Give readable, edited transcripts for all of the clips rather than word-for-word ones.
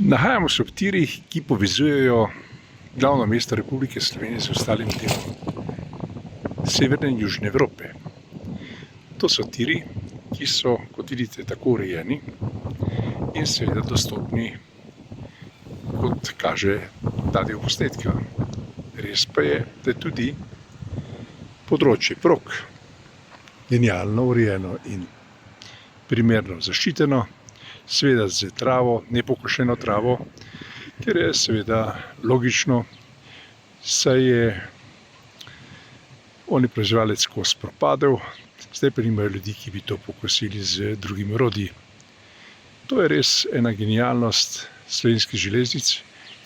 Nahajamo se ob tirih, ki povezujejo glavno mesto Republike Slovenije z ostalim delom severne in južne Evrope. To so tiri, ki so, kot vidite, tako urejeni in seveda dostopni, kot kaže ta del posnetka. Res pa je, da je tudi področje prog genialno urejeno in primerno zaščiteno, seveda z travo, nepokošeno travo, ker je seveda logično, saj je oni proizvajalec kos propadel, zdaj pa nimajo ljudi, ki bi to pokosili z drugimi orodji. To je res ena genialnost Slovenskih železnic,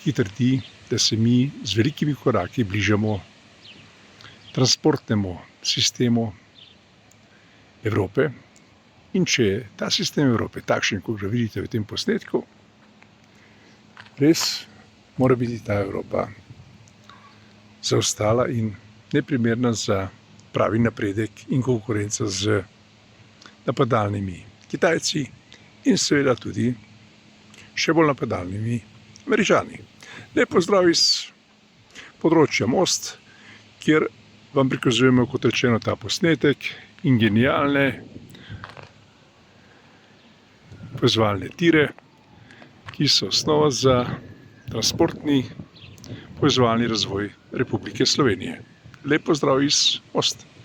ki trdi, da se mi z velikimi koraki bližamo transportnemu sistemu Evrope. In če je ta sistem Evrope takšen, kot ga vidite v tem posnetku, res mora biti ta Evropa zaostala in neprimerna za pravi napredek in konkurenca z napadalnimi Kitajci in seveda tudi še bolj napadalnimi Američani. Lep pozdrav iz področja Most, kjer vam prikazujemo, kot rečeno, ta posnetek in genialne povezovalne tire, ki so osnova za transportni povezovalni razvoj Republike Slovenije. Lep pozdrav iz Most.